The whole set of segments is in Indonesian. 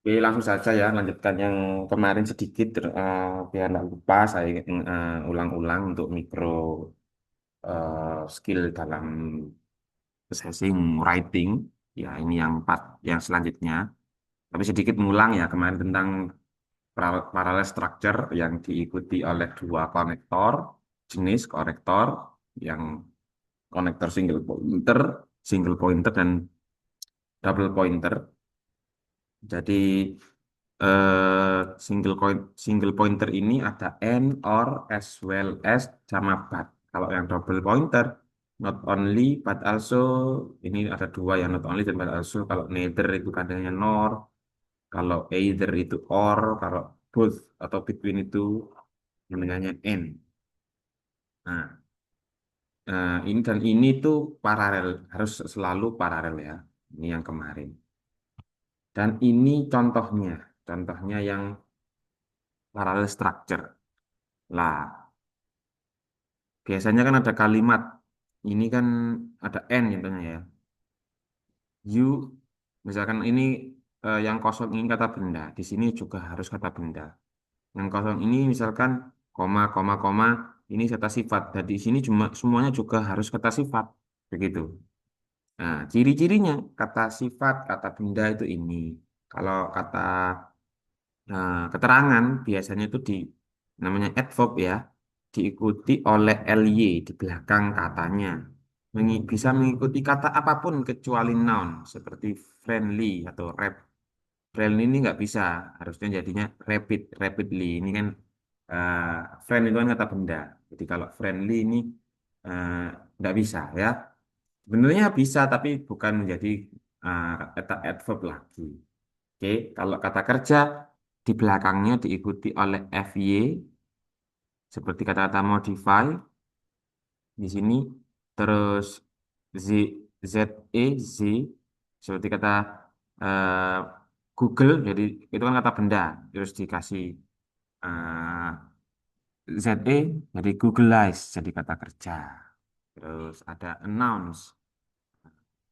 Oke, langsung saja ya, lanjutkan yang kemarin sedikit biar nggak lupa. Saya ulang-ulang untuk mikro skill dalam assessing writing. Ya, ini yang part yang selanjutnya. Tapi sedikit mengulang ya kemarin tentang parallel structure yang diikuti oleh dua konektor, jenis konektor yang konektor single pointer dan double pointer. Jadi single pointer ini ada and, or, as well as, sama but. Kalau yang double pointer, not only but also, ini ada dua yang not only dan but also. Kalau neither itu kadangnya nor, kalau either itu or, kalau both atau between itu namanya and. Nah, ini dan ini tuh paralel, harus selalu paralel ya. Ini yang kemarin. Dan ini contohnya yang parallel structure. Lah, biasanya kan ada kalimat, ini kan ada N contohnya ya. You, misalkan ini yang kosong ini kata benda, di sini juga harus kata benda. Yang kosong ini misalkan koma, ini kata sifat. Dan di sini cuma semuanya juga harus kata sifat. Begitu. Nah, ciri-cirinya kata sifat, kata benda itu ini. Kalau kata keterangan biasanya itu namanya adverb ya, diikuti oleh ly di belakang katanya. Bisa mengikuti kata apapun kecuali noun seperti friendly atau rap. Friendly ini nggak bisa, harusnya jadinya rapidly. Ini kan eh, friend itu kan kata benda. Jadi kalau friendly ini eh, nggak bisa ya. Sebenarnya bisa tapi bukan menjadi eh, kata adverb lagi. Oke, kalau kata kerja di belakangnya diikuti oleh FY seperti kata-kata modify di sini, terus Z Z seperti kata eh, Google, jadi itu kan kata benda, terus dikasih eh, ZE jadi Googleize jadi kata kerja. Terus ada announce,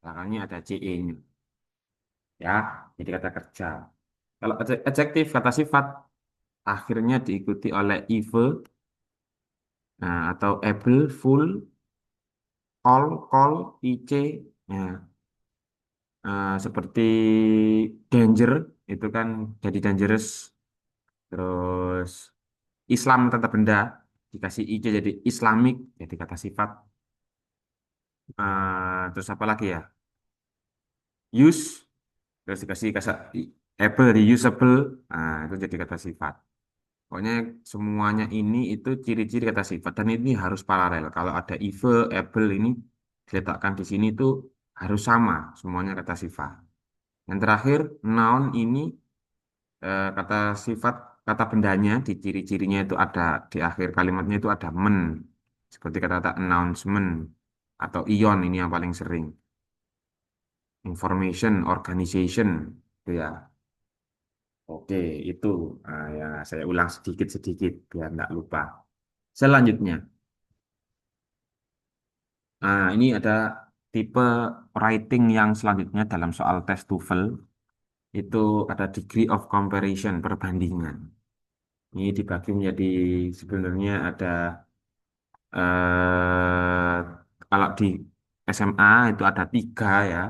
belakangnya ada CE-nya ya, jadi kata kerja. Kalau adjektif kata sifat akhirnya diikuti oleh Ive, nah, atau able, full, call, ic, ya, seperti danger itu kan jadi dangerous, terus Islam tata benda dikasih ic jadi Islamic jadi kata sifat. Terus apa lagi ya, use terus dikasih kata able jadi usable, itu jadi kata sifat. Pokoknya semuanya ini itu ciri-ciri kata sifat dan ini harus paralel. Kalau ada Ive, able ini diletakkan di sini itu harus sama semuanya kata sifat. Yang terakhir noun ini kata sifat kata bendanya di ciri-cirinya itu ada di akhir kalimatnya itu ada men seperti kata-kata announcement atau ion ini yang paling sering. Information, organization itu ya. Oke, itu ya saya ulang sedikit-sedikit biar nggak lupa. Selanjutnya, ini ada tipe writing yang selanjutnya dalam soal tes TOEFL itu ada degree of comparison, perbandingan. Ini dibagi menjadi sebenarnya ada eh, kalau di SMA itu ada tiga ya,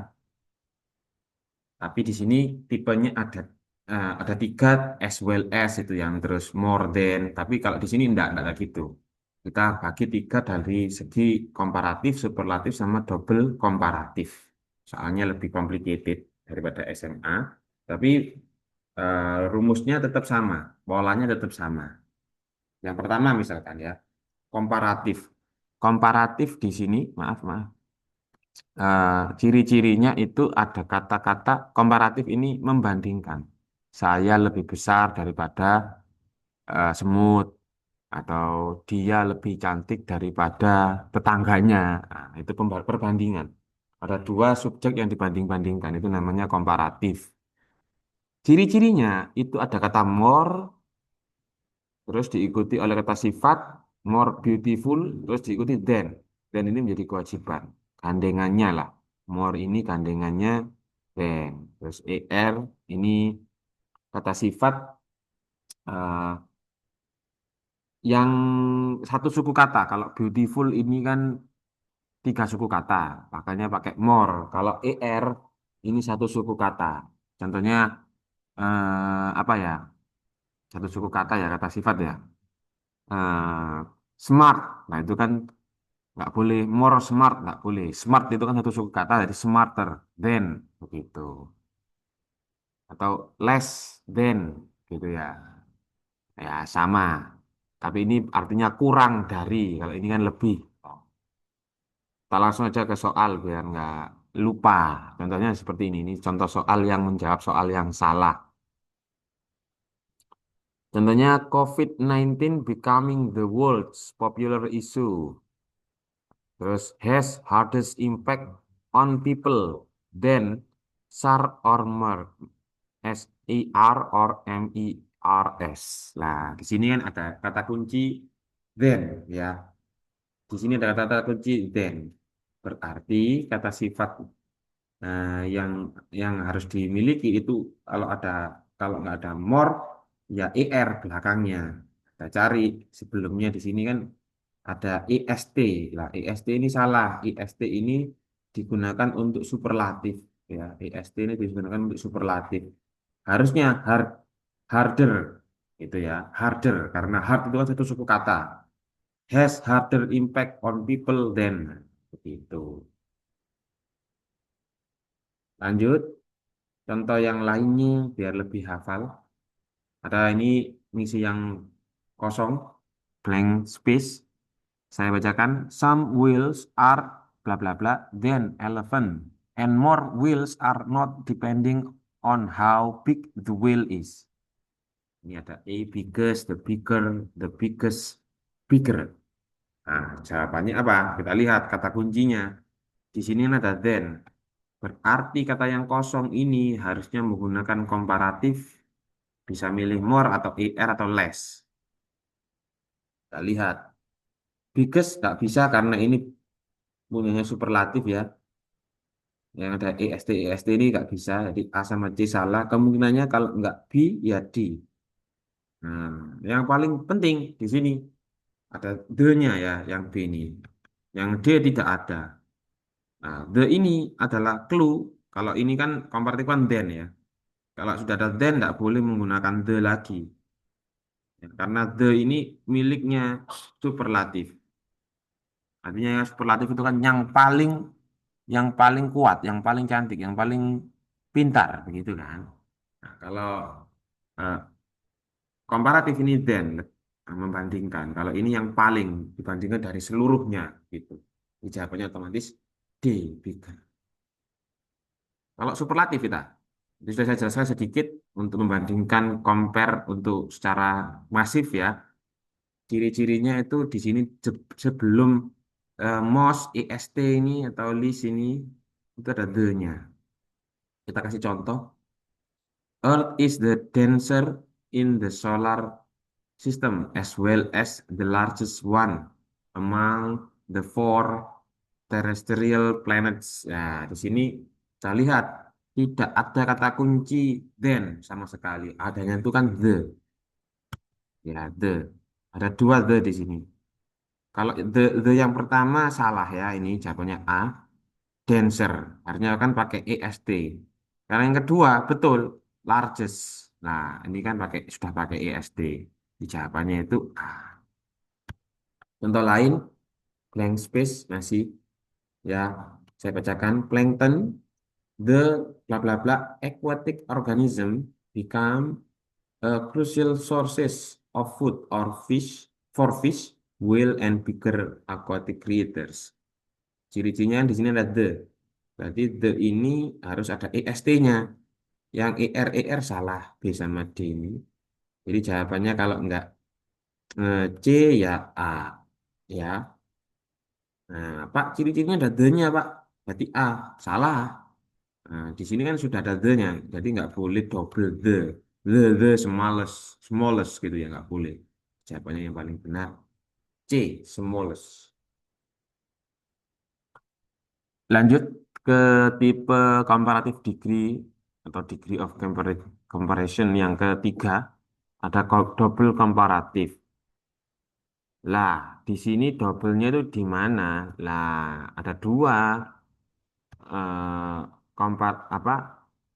tapi di sini tipenya ada tiga as well as itu yang terus more than. Tapi kalau di sini enggak kayak gitu. Kita bagi tiga dari segi komparatif, superlatif, sama double komparatif. Soalnya lebih complicated daripada SMA. Tapi rumusnya tetap sama, polanya tetap sama. Yang pertama misalkan ya, komparatif. Komparatif di sini, maaf, ciri-cirinya itu ada kata-kata komparatif ini membandingkan. Saya lebih besar daripada semut atau dia lebih cantik daripada tetangganya. Nah, itu perbandingan. Ada dua subjek yang dibanding-bandingkan, itu namanya komparatif. Ciri-cirinya itu ada kata more, terus diikuti oleh kata sifat, more beautiful, terus diikuti than. Dan ini menjadi kewajiban. Gandengannya lah. More ini gandengannya than. Terus er ini kata sifat eh, yang satu suku kata. Kalau beautiful ini kan tiga suku kata, makanya pakai more. Kalau er ini satu suku kata. Contohnya apa ya? Satu suku kata ya, kata sifat ya. Eh, Smart. Nah itu kan nggak boleh more smart, nggak boleh. Smart itu kan satu suku kata, jadi smarter than begitu. Atau less than gitu ya. Ya sama. Tapi ini artinya kurang dari. Kalau ini kan lebih. Kita langsung aja ke soal biar nggak lupa. Contohnya seperti ini. Ini contoh soal yang menjawab soal yang salah. Contohnya COVID-19 becoming the world's popular issue. Terus has hardest impact on people than SARS or MERS. SAR or MERS. Nah, di sini kan ada kata kunci then ya. Di sini ada kata kunci then. Berarti kata sifat yang harus dimiliki itu kalau ada kalau nggak ada more ya er belakangnya. Kita cari sebelumnya di sini kan ada est. Lah est ini salah. Est ini digunakan untuk superlatif ya. Est ini digunakan untuk superlatif. Harusnya harder gitu ya. Harder karena hard itu kan satu suku kata. Has harder impact on people than begitu. Lanjut. Contoh yang lainnya biar lebih hafal. Ada ini misi yang kosong, blank space. Saya bacakan. Some wheels are bla bla bla, then elephant. And more wheels are not depending on how big the wheel is. Ini ada A, biggest, the bigger, the biggest, bigger. Nah, jawabannya apa? Kita lihat kata kuncinya. Di sini ada then. Berarti kata yang kosong ini harusnya menggunakan komparatif. Bisa milih more atau er atau less. Kita lihat. Biggest nggak bisa karena ini punyanya superlatif ya. Yang ada est ini nggak bisa. Jadi A sama C salah. Kemungkinannya kalau nggak B ya D. Nah, yang paling penting di sini ada the-nya ya, yang B ini. Yang D tidak ada. Nah, the ini adalah clue. Kalau ini kan komparatif kan then ya. Kalau sudah ada then nggak boleh menggunakan the lagi. Ya, karena the ini miliknya superlatif. Artinya yang superlatif itu kan yang paling kuat, yang paling cantik, yang paling pintar, begitu kan? Nah, kalau eh, komparatif ini then membandingkan. Kalau ini yang paling dibandingkan dari seluruhnya, gitu. Ini jawabannya otomatis D, bigger. Kalau superlatif kita, itu sudah saya jelaskan sedikit untuk membandingkan compare untuk secara masif ya. Ciri-cirinya itu di sini sebelum most, est ini atau list ini itu ada the-nya. Kita kasih contoh. Earth is the denser in the solar system as well as the largest one among the four terrestrial planets. Ya, di sini kita lihat tidak ada kata kunci then sama sekali. Adanya itu kan the. Ya, the. Ada dua the di sini. Kalau the yang pertama salah ya, ini jawabannya A, denser. Artinya kan pakai est. Karena yang kedua betul, largest. Nah, ini kan sudah pakai est. Di jawabannya itu A. Contoh lain, blank space masih ya. Saya bacakan plankton, the bla bla bla aquatic organism become a crucial sources of food or fish for fish, whale and bigger aquatic creatures. Ciri-cirinya di sini ada the. Berarti the ini harus ada est-nya. Yang er salah B sama D ini. Jadi jawabannya kalau enggak C ya A. Ya. Nah, Pak, ciri-cirinya ada the-nya, Pak. Berarti A. Salah. Nah, di sini kan sudah ada the-nya. Jadi nggak boleh double the. The smallest. Smallest gitu ya, nggak boleh. Jawabannya yang paling benar C. Smallest. Lanjut ke tipe comparative degree atau degree of comparison yang ketiga, ada double komparatif. Lah, di sini double-nya itu di mana? Lah, ada dua eh, apa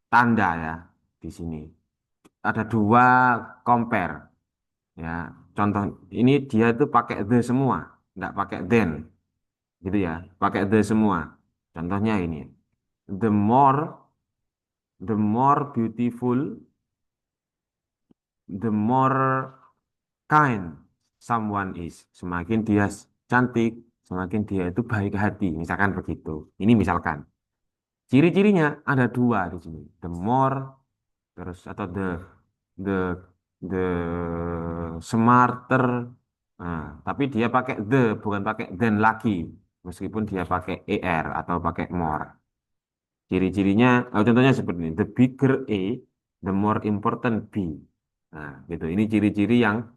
tanda ya di sini. Ada dua compare ya. Contoh ini dia itu pakai the semua, nggak pakai then, gitu ya. Pakai the semua. Contohnya ini, the more beautiful, the more kind someone is. Semakin dia cantik, semakin dia itu baik hati. Misalkan begitu. Ini misalkan. Ciri-cirinya ada dua di sini. The more terus atau the the smarter. Nah, tapi dia pakai the bukan pakai then lagi. Meskipun dia pakai er atau pakai more. Ciri-cirinya, contohnya seperti ini. The bigger A, the more important B. Nah, gitu. Ini ciri-ciri yang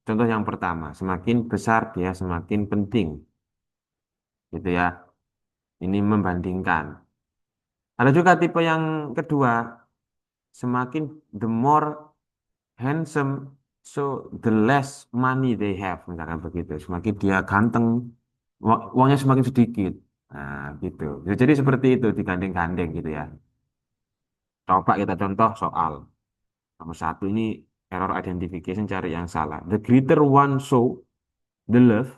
contoh yang pertama. Semakin besar dia semakin penting. Gitu ya. Ini membandingkan. Ada juga tipe yang kedua. Semakin the more handsome, so the less money they have. Misalkan begitu. Semakin dia ganteng, uangnya semakin sedikit. Nah, gitu. Jadi seperti itu digandeng-gandeng gitu ya. Coba kita contoh soal. Nomor satu ini error identification cari yang salah. The greater one show the love,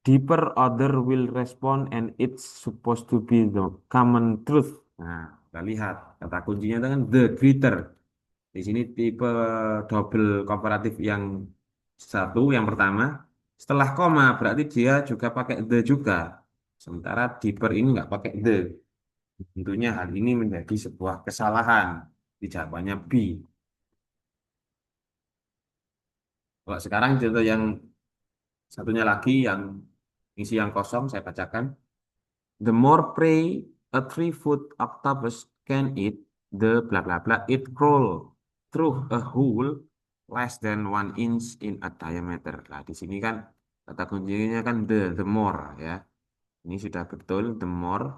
deeper other will respond and it's supposed to be the common truth. Nah, kita lihat kata kuncinya itu kan the greater. Di sini tipe double komparatif yang satu, yang pertama. Setelah koma berarti dia juga pakai the juga. Sementara deeper ini nggak pakai the. Tentunya hal ini menjadi sebuah kesalahan. Di jawabannya B. Kalau sekarang contoh yang satunya lagi yang isi yang kosong saya bacakan. The more prey a 3 foot octopus can eat, the blah blah blah it crawl through a hole less than 1 inch in a diameter. Nah, di sini kan kata kuncinya kan the more ya. Ini sudah betul the more.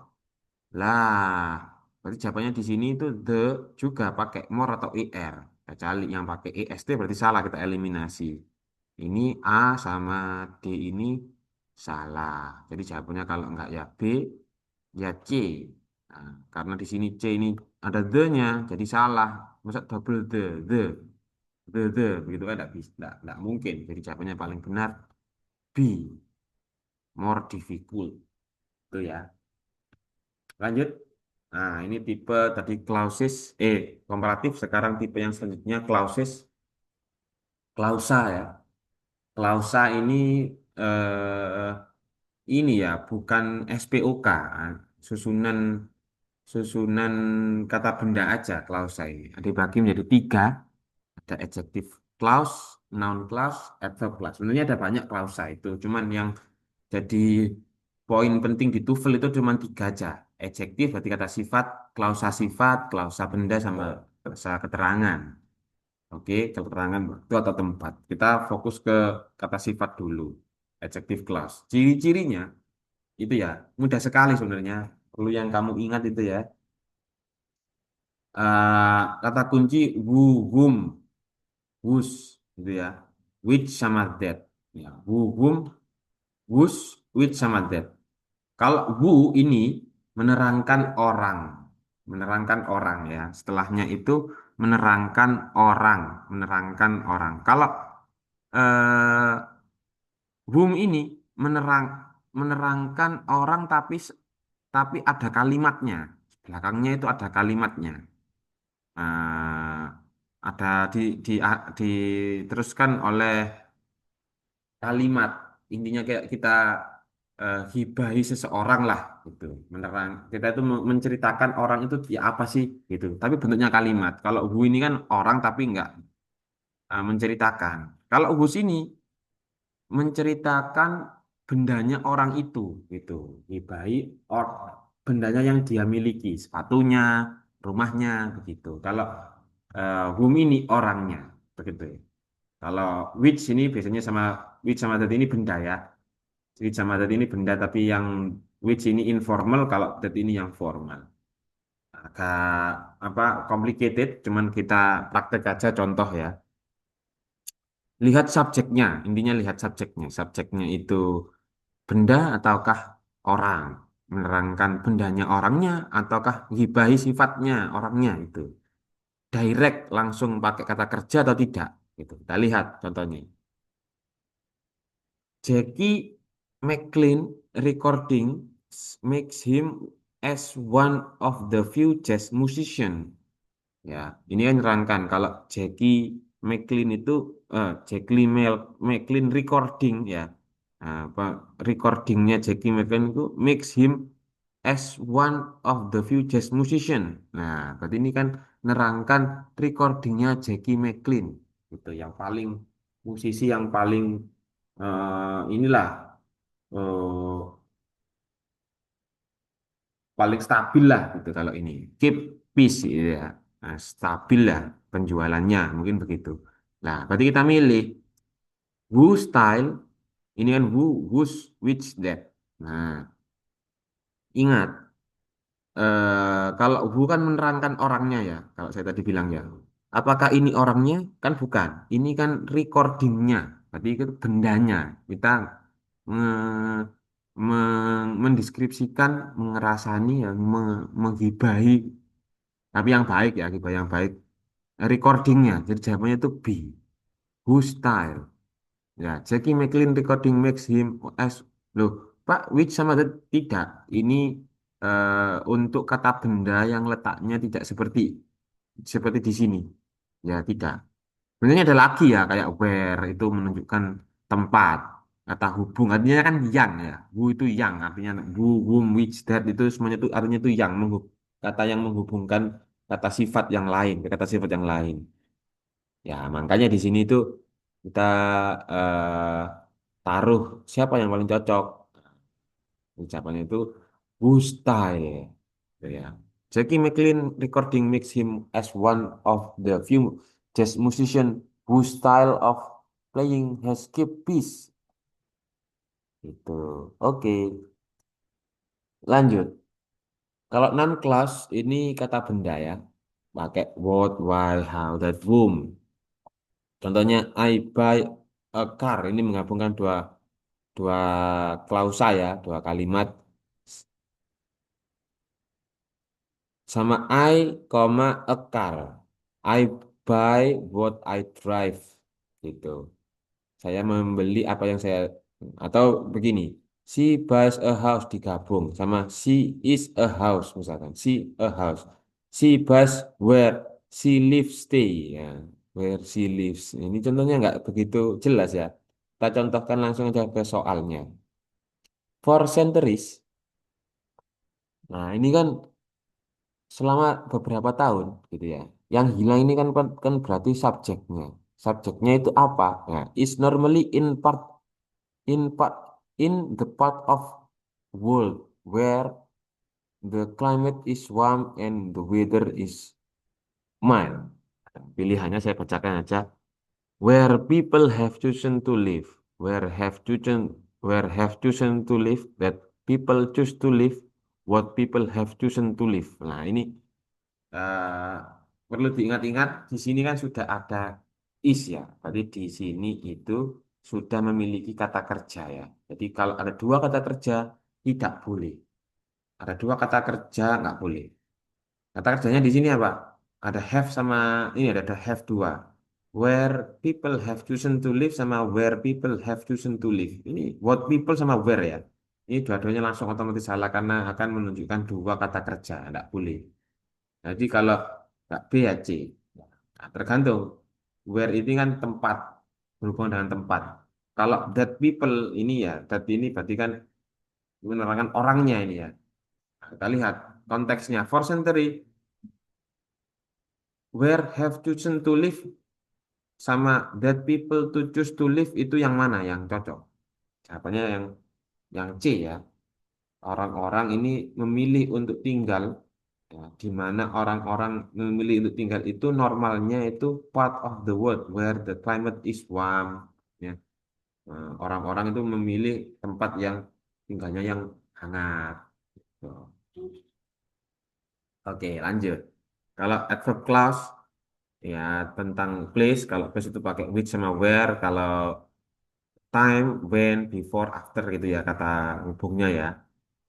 Lah, berarti jawabannya di sini itu the juga pakai more atau er. Kecuali yang pakai est berarti salah kita eliminasi. Ini A sama D ini salah. Jadi jawabannya kalau enggak ya B, ya C. Nah, karena di sini C ini ada the-nya, jadi salah. Masa double the, begitu kan enggak bisa, enggak mungkin. Jadi jawabannya paling benar B, more difficult. Itu ya. Lanjut. Nah, ini tipe tadi clausis, komparatif. Sekarang tipe yang selanjutnya clausis, klausa ya. Klausa ini ya bukan SPOK, susunan susunan kata benda aja klausa ini. Dibagi menjadi tiga, ada adjective clause, noun clause, adverb clause. Sebenarnya ada banyak klausa itu, cuman yang jadi poin penting di TOEFL itu cuma tiga aja. Adjektif berarti kata sifat, klausa benda sama klausa keterangan. Oke, keterangan waktu atau tempat. Kita fokus ke kata sifat dulu. Adjective clause. Ciri-cirinya itu ya mudah sekali sebenarnya. Perlu yang kamu ingat itu ya. Kata kunci who, whom, whose gitu ya. Which sama that. Ya, who, whom, whose, which sama that. Kalau who ini menerangkan orang, menerangkan orang ya. Setelahnya itu menerangkan orang, menerangkan orang. Kalau eh, whom ini menerang menerangkan orang tapi ada kalimatnya. Belakangnya itu ada kalimatnya. Eh, ada diteruskan oleh kalimat. Intinya kayak kita hibahi seseorang lah gitu. Kita itu menceritakan orang itu ya apa sih gitu. Tapi bentuknya kalimat. Kalau who ini kan orang tapi enggak menceritakan. Kalau who sini menceritakan bendanya orang itu gitu. Hibahi or, bendanya yang dia miliki, sepatunya, rumahnya begitu. Kalau whom ini orangnya begitu ya. Kalau which ini biasanya sama which sama that ini benda ya. Which sama that ini benda tapi yang which ini informal, kalau that ini yang formal. agak apa complicated, cuman kita praktek aja contoh ya. Lihat subjeknya, intinya lihat subjeknya. Subjeknya itu benda ataukah orang? Menerangkan bendanya orangnya ataukah gibahi sifatnya orangnya itu. Direct langsung pakai kata kerja atau tidak? Gitu. Kita lihat contohnya. Jackie McLean recording makes him as one of the few jazz musician. Ya, ini kan nerangkan kalau Jackie McLean itu McLean recording ya. Nah, apa recordingnya Jackie McLean itu makes him as one of the few jazz musician. Nah, berarti ini kan nerangkan recordingnya Jackie McLean itu yang paling musisi yang paling inilah eh, paling stabil lah gitu kalau ini keep peace gitu ya. Nah, stabil lah penjualannya mungkin begitu. Nah, berarti kita milih who style ini kan who's which that. Nah, ingat kalau who kan menerangkan orangnya ya kalau saya tadi bilang ya. Apakah ini orangnya? Kan bukan. Ini kan recordingnya. Berarti itu bendanya. Kita nge- mendeskripsikan, mengerasani, ya, menggibahi tapi yang baik ya gibah yang baik recordingnya jadi jawabannya itu B who style ya Jackie McLean recording makes him as loh Pak which sama tidak ini untuk kata benda yang letaknya tidak seperti seperti di sini ya tidak sebenarnya ada lagi ya kayak where itu menunjukkan tempat kata hubung artinya kan yang ya who itu yang artinya who whom which that itu semuanya itu artinya itu yang kata yang menghubungkan kata sifat yang lain ke kata sifat yang lain ya makanya di sini itu kita taruh siapa yang paling cocok ucapannya itu who style gitu ya Jackie McLean recording makes him as one of the few jazz musician whose style of playing has kept peace. Itu. Oke, lanjut. Kalau non class ini kata benda ya. Pakai what, why, how, that, whom. Contohnya I buy a car. Ini menggabungkan dua dua klausa ya, dua kalimat sama I, a car. I buy what I drive. Gitu. Saya membeli apa yang saya atau begini. She buys a house digabung sama she is a house misalkan. She a house. She buys where she lives stay ya. Where she lives. Ini contohnya nggak begitu jelas ya. Kita contohkan langsung aja ke soalnya. For centuries. Nah, ini kan selama beberapa tahun gitu ya. Yang hilang ini kan berarti subjeknya. Subjeknya itu apa? Nah, is normally in part in the part of world where the climate is warm and the weather is mild. Pilihannya saya bacakan aja. Where people have chosen to live, where have chosen to live, that people choose to live, what people have chosen to live. Nah, ini eh, perlu diingat-ingat di sini kan sudah ada is ya. Berarti di sini itu sudah memiliki kata kerja ya. Jadi kalau ada dua kata kerja tidak boleh. Ada dua kata kerja nggak boleh. Kata kerjanya di sini apa? Ada have sama ini ada have dua. Where people have chosen to live sama where people have chosen to live. Ini what people sama where ya. Ini dua-duanya langsung otomatis salah karena akan menunjukkan dua kata kerja. Nggak boleh. Jadi kalau nggak B ya C. Nah, tergantung. Where ini kan tempat, berhubungan dengan tempat. Kalau that people ini ya, that ini berarti kan menerangkan orangnya ini ya. Nah, kita lihat konteksnya. For century, where have chosen to live sama that people to choose to live itu yang mana yang cocok? Jawabannya yang C ya. Orang-orang ini memilih untuk tinggal ya, di mana orang-orang memilih untuk tinggal itu normalnya itu part of the world where the climate is warm ya. Nah, orang-orang itu memilih tempat yang tinggalnya yang hangat. Tuh. Oke, lanjut. Kalau adverb clause ya tentang place, kalau place itu pakai which sama where, kalau time, when, before, after gitu ya kata hubungnya ya.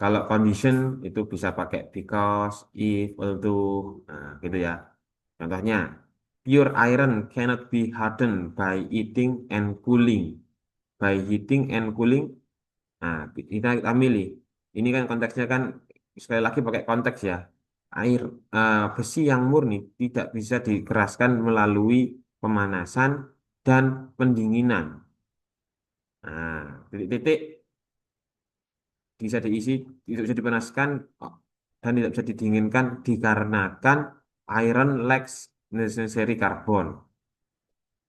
Kalau condition itu bisa pakai because, if, although, nah, gitu ya. Contohnya, pure iron cannot be hardened by heating and cooling. By heating and cooling, nah kita milih. Ini kan konteksnya kan sekali lagi pakai konteks ya. Air besi yang murni tidak bisa dikeraskan melalui pemanasan dan pendinginan. Nah, titik-titik bisa diisi, tidak bisa dipanaskan dan tidak bisa didinginkan dikarenakan iron lacks necessary carbon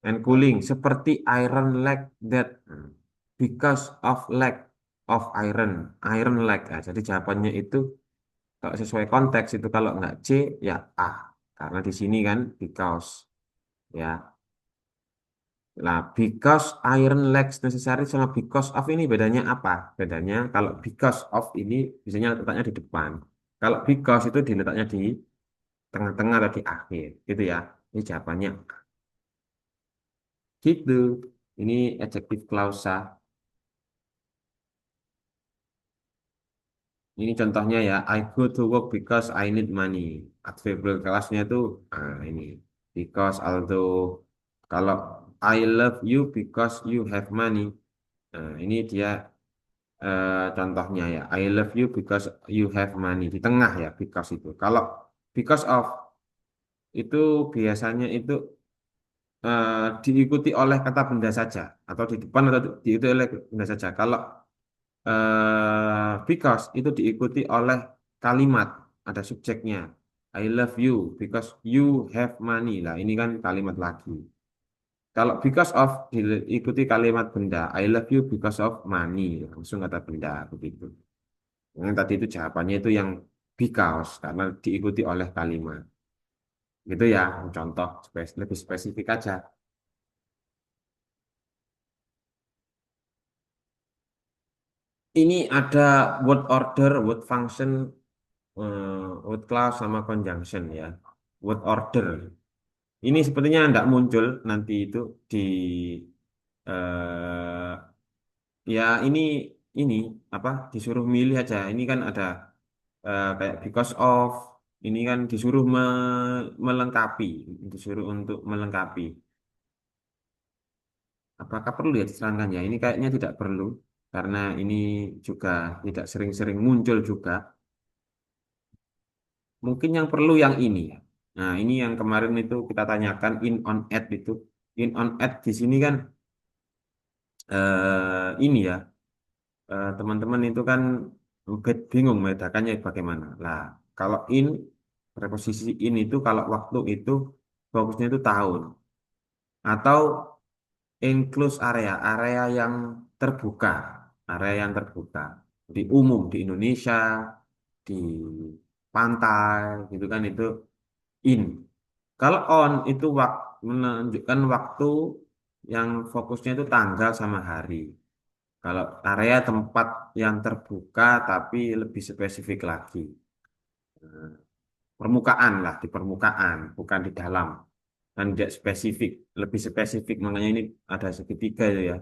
and cooling seperti iron lack that because of lack of iron iron lack. Nah, jadi jawabannya itu kalau sesuai konteks itu kalau nggak C ya A karena di sini kan because ya. Nah, because iron lacks necessary sama because of ini bedanya apa? Bedanya kalau because of ini biasanya letaknya di depan. Kalau because itu diletaknya di tengah-tengah atau di akhir, gitu ya. Ini jawabannya gitu. Ini adjective clausa. Ini contohnya ya, I go to work because I need money. Adverbial clause-nya itu ini. Because although kalau I love you because you have money. Nah, ini dia contohnya ya, I love you because you have money di tengah ya, because itu. Kalau because of itu biasanya itu diikuti oleh kata benda saja atau di depan atau diikuti oleh benda saja. Kalau because itu diikuti oleh kalimat, ada subjeknya. I love you because you have money. Lah, ini kan kalimat lagi. Kalau because of diikuti kalimat benda, I love you because of money. Langsung kata benda begitu. Yang tadi itu jawabannya itu yang because karena diikuti oleh kalimat. Gitu ya, contoh lebih spesifik aja. Ini ada word order, word function, word clause sama conjunction ya. Word order. Ini sepertinya tidak muncul nanti itu di eh, ya ini apa disuruh milih aja. Ini kan ada kayak because of ini kan disuruh melengkapi, disuruh untuk melengkapi. Apakah perlu ya diterangkan ya? Ini kayaknya tidak perlu karena ini juga tidak sering-sering muncul juga. Mungkin yang perlu yang ini ya. Nah, ini yang kemarin itu kita tanyakan in on at itu. In on at di sini kan ini ya teman-teman itu kan bingung membedakannya bagaimana. Lah, kalau in preposisi in itu kalau waktu itu fokusnya itu tahun atau enclosed area, area yang terbuka, area yang terbuka di umum di Indonesia, di pantai gitu kan itu in. Kalau on itu menunjukkan waktu yang fokusnya itu tanggal sama hari. Kalau area tempat yang terbuka tapi lebih spesifik lagi. Nah, permukaan lah, di permukaan, bukan di dalam. Dan tidak spesifik, lebih spesifik. Makanya ini ada segitiga itu ya.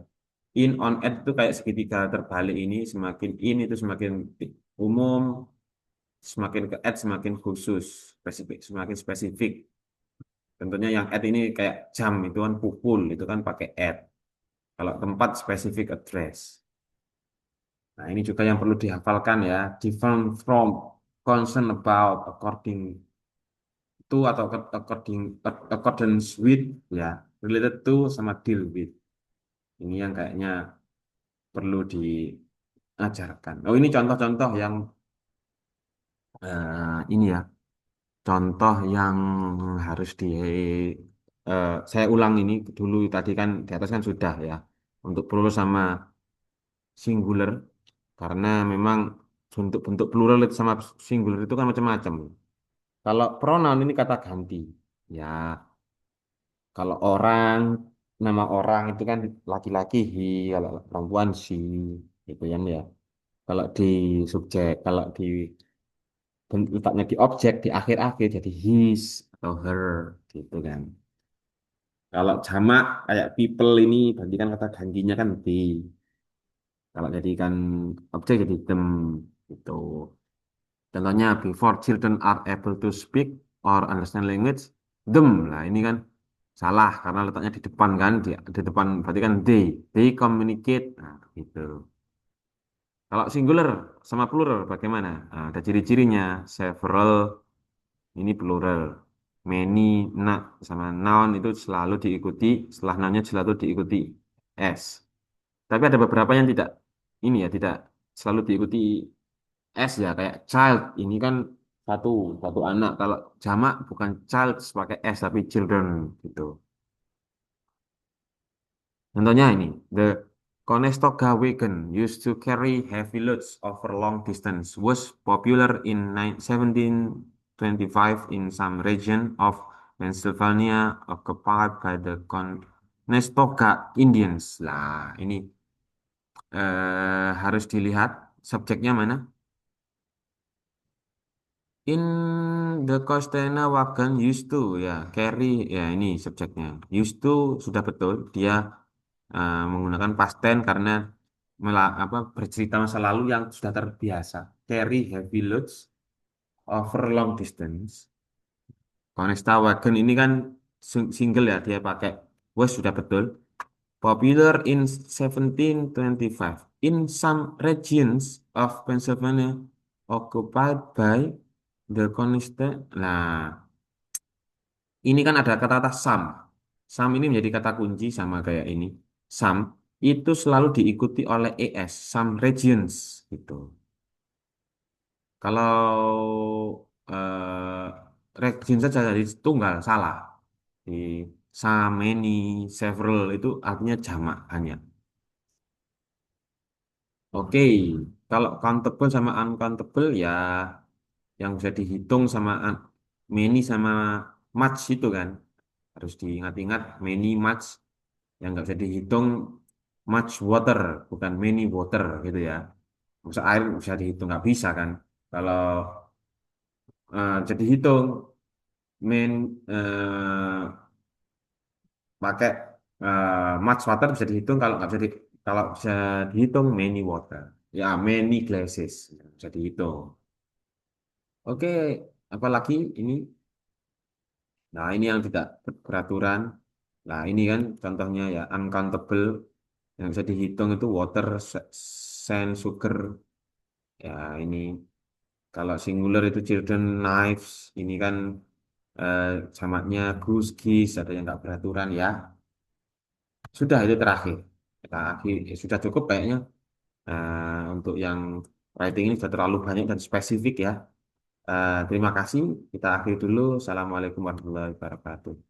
In on at itu kayak segitiga terbalik ini, semakin in itu semakin umum, semakin ke at semakin khusus, spesifik, semakin spesifik. Tentunya yang at ini kayak jam itu kan pukul, itu kan pakai at. Kalau tempat spesifik address. Nah, ini juga yang perlu dihafalkan ya. Different from, concern about, according to atau accordance with ya. Related to sama deal with. Ini yang kayaknya perlu diajarkan. Oh, ini contoh-contoh yang ini ya. Contoh yang harus saya ulang ini dulu tadi kan di atas kan sudah ya. Untuk plural sama singular karena memang untuk bentuk plural itu sama singular itu kan macam-macam. Kalau pronoun ini kata ganti. Ya, kalau orang, nama orang itu kan laki-laki he, kalau perempuan she, gitu kan ya. Kalau di subjek, kalau di letaknya di objek di akhir-akhir jadi his atau her gitu kan. Kalau jamak kayak people ini berarti kan kata gantinya kan they. Kalau jadikan objek jadi them gitu. Contohnya before children are able to speak or understand language, them. Nah, ini kan salah karena letaknya di depan kan, di depan berarti kan they communicate. Nah, gitu. Kalau singular sama plural bagaimana? Nah, ada ciri-cirinya. Several ini plural. Many sama noun itu selalu diikuti, setelah nounnya selalu diikuti s. Tapi ada beberapa yang tidak ini ya, tidak selalu diikuti S ya kayak child ini kan satu satu anak kalau jamak bukan child pakai S tapi children gitu. Contohnya ini the Conestoga wagon used to carry heavy loads over long distance was popular in 1725 in some region of Pennsylvania occupied by the Conestoga Indians. Lah ini harus dilihat subjeknya mana. In the Costena wagon used to ya carry ya ini subjeknya used to sudah betul dia menggunakan past tense karena bercerita masa lalu yang sudah terbiasa carry heavy loads over long distance. Conesta wagon ini kan single ya dia pakai was sudah betul popular in 1725 in some regions of Pennsylvania occupied by the Conesta. Nah, ini kan ada kata-kata some. Some ini menjadi kata kunci sama kayak ini. Some itu selalu diikuti oleh es, some regions gitu. Kalau region saja jadi tunggal salah. Di some, many, several itu artinya jamak hanya. Oke, kalau countable sama uncountable ya yang bisa dihitung sama many sama much itu kan harus diingat-ingat many much yang nggak bisa dihitung much water bukan many water gitu ya. Masa air bisa dihitung nggak bisa kan? Kalau jadi hitung main pakai much water bisa dihitung kalau nggak bisa kalau bisa dihitung many water ya many glasses bisa dihitung. Oke, apalagi ini. Nah, ini yang tidak beraturan. Nah, ini kan contohnya ya uncountable yang bisa dihitung itu water, sand, sugar. Ya, ini kalau singular itu children, knives. Ini kan eh, jamaknya goose, geese, ada yang nggak beraturan ya. Sudah itu terakhir. Kita akhir, sudah cukup kayaknya. Untuk yang writing ini sudah terlalu banyak dan spesifik ya. Terima kasih. Kita akhiri dulu. Assalamualaikum warahmatullahi wabarakatuh.